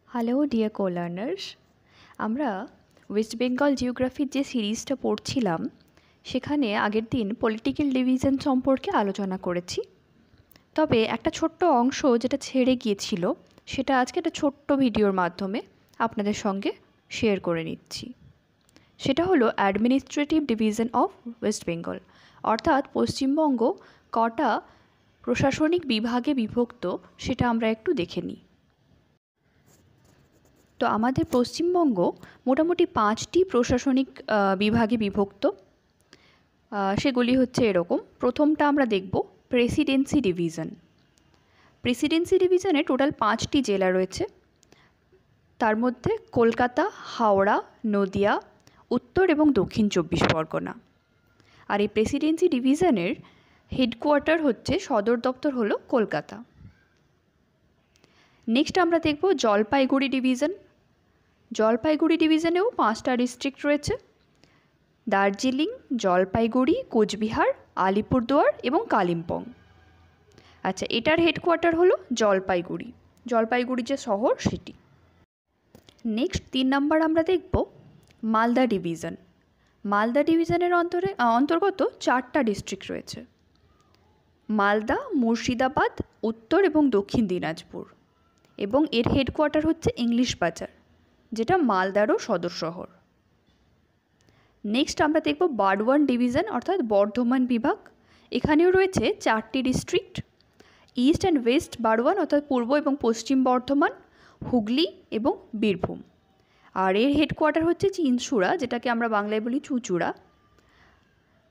Hello dear কো-লার্নার্স, আমরা West Bengal জিওগ্রাফির যে সিরিজটা পড়ছিলাম সেখানে আগের দিন পলিটিক্যাল ডিভিশন সম্পর্কে আলোচনা করেছি। তবে একটা ছোট্ট অংশ যেটা ছেড়ে গিয়েছিল সেটা আজকে একটা ছোট্ট ভিডিওর মাধ্যমে আপনাদের সঙ্গে শেয়ার করে নিচ্ছি। সেটা হলো administrative division of West Bengal, অর্থাৎ পশ্চিমবঙ্গ কটা প্রশাসনিক বিভাগে বিভক্ত সেটা আমরা একটু দেখে নিই। তো আমাদের পশ্চিমবঙ্গ মোটামুটি 5টি প্রশাসনিক বিভাগে বিভক্ত। সেগুলি হচ্ছে এরকম। প্রথমটা আমরা দেখব প্রেসিডেন্সি ডিভিশন। প্রেসিডেন্সি ডিভিশনে টোটাল 5টি জেলা রয়েছে। তার মধ্যে কলকাতা, হাওড়া, নদিয়া, উত্তর এবং দক্ষিণ 24 পরগনা। আর এই প্রেসিডেন্সি ডিভিশনের হেডকোয়ার্টার হচ্ছে, সদর দপ্তর হলো কলকাতা। নেক্সট আমরা দেখব জলপাইগুড়ি ডিভিশন। জলপাইগুড়ি ডিভিশনেও 5টা ডিস্ট্রিক্ট রয়েছে: দার্জিলিং, জলপাইগুড়ি, কোচবিহার, আলিপুরদুয়ার এবং কালিম্পং। আচ্ছা, এটার হেডকোয়ার্টার হলো জলপাইগুড়ি, জলপাইগুড়ি যে শহর সেটি। নেক্সট 3 নাম্বার আমরা দেখব মালদা ডিভিশন। মালদা ডিভিশনের অন্তর্গত 4টা ডিস্ট্রিক্ট রয়েছে: মালদা, মুর্শিদাবাদ, উত্তর এবং দক্ষিণ দিনাজপুর। এবং এর হেডকোয়ার্টার হচ্ছে ইংলিশ বাজার, যেটা মালদারও সদর শহর। নেক্সট আমরা দেখব বারওয়ান ডিভিশন, অর্থাৎ বর্ধমান বিভাগ। এখানেও রয়েছে 4টি district: east and West Barwan, অর্থাৎ পূর্ব এবং পশ্চিম বর্ধমান, হুগলি এবং বীরভূম। আর এর হেডকোয়ার্টার হচ্ছে চিনসুরা, যেটাকে আমরা বাংলায় বলি চুঁচুড়া।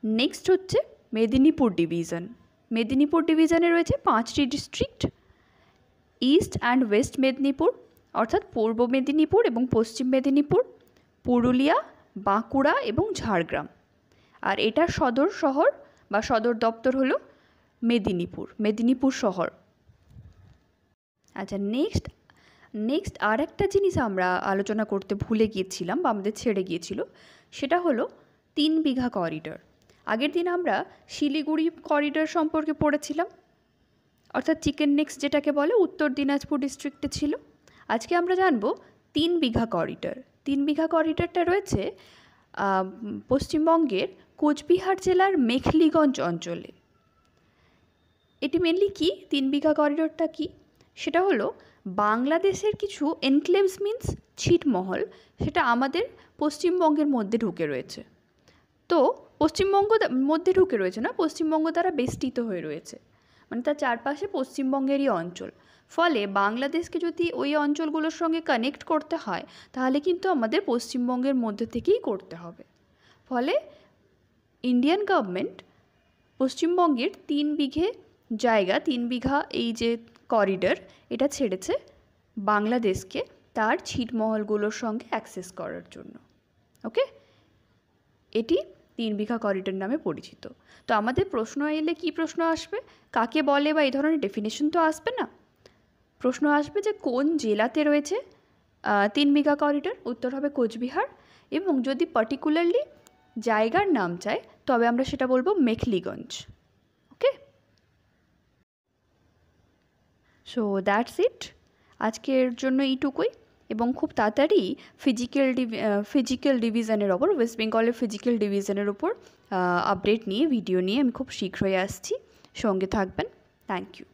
নেক্সট হচ্ছে মেদিনীপুর ডিভিশন। মেদিনীপুর ডিভিশনে রয়েছে 5টি district: east and West Medinipur, অর্থাৎ পূর্ব মেদিনীপুর এবং পশ্চিম মেদিনীপুর, পুরুলিয়া, বাঁকুড়া এবং ঝাড়গ্রাম। আর এটার সদর শহর বা সদর দপ্তর হলো মেদিনীপুর, মেদিনীপুর শহর। আচ্ছা, নেক্সট আর একটা জিনিস আমরা আলোচনা করতে ভুলে গিয়েছিলাম বা আমাদের ছেড়ে গিয়েছিল, সেটা হলো 3 বিঘা করিডর। আগের দিন আমরা শিলিগুড়ি করিডর সম্পর্কে পড়েছিলাম, অর্থাৎ চিকেন নেক্স যেটাকে বলে, উত্তর দিনাজপুর ডিস্ট্রিক্টে ছিল। আজকে আমরা জানব 3 বিঘা করিডর। 3 বিঘা করিডরটা রয়েছে পশ্চিমবঙ্গের কোচবিহার জেলার মেখলিগঞ্জ অঞ্চলে। এটি মেনলি কি, 3 বিঘা করিডরটা কি, সেটা হলো বাংলাদেশের কিছু এনক্লেভস মিন্স ছিটমহল, সেটা আমাদের পশ্চিমবঙ্গের মধ্যে ঢুকে রয়েছে। তো পশ্চিমবঙ্গ মধ্যে ঢুকে রয়েছে না, পশ্চিমবঙ্গ দ্বারা বেষ্টিত হয়ে রয়েছে, মানে তার চারপাশে পশ্চিমবঙ্গেরই অঞ্চল। ফলে বাংলাদেশকে যদি ওই অঞ্চলগুলোর সঙ্গে কানেক্ট করতে হয় তাহলে কিন্তু আমাদের পশ্চিমবঙ্গের মধ্যে থেকেই করতে হবে। ফলে ইন্ডিয়ান গভর্নমেন্ট পশ্চিমবঙ্গের 3 বিঘে জায়গা, 3 বিঘা এই যে করিডর, এটা ছেড়েছে বাংলাদেশকে তার ছিটমহলগুলোর সঙ্গে অ্যাক্সেস করার জন্য। ওকে, এটি 3 বিঘা করিডর নামে পরিচিত। তো আমাদের প্রশ্ন এলে কি প্রশ্ন আসবে, কাকে বলে বা এই ধরনের ডেফিনেশন তো আসবে না। প্রশ্ন আসবে যে কোন জেলাতে রয়েছে 3 বিঘা করিডর, উত্তর হবে কোচবিহার। এবং যদি পার্টিকুলারলি জায়গার নাম চাই তবে আমরা সেটা বলবো মেখলিগঞ্জ। ওকে, সো দ্যাটস ইট, আজকের জন্য এইটুকুই। এবং খুব তাড়াতাড়ি ফিজিক্যাল ডিভিশনের ওপর, ওয়েস্ট বেঙ্গলের ফিজিক্যাল ডিভিশনের ওপর আপডেট নিয়ে, ভিডিও নিয়ে আমি খুব শীঘ্রই আসছি। সঙ্গে থাকবেন। Thank you.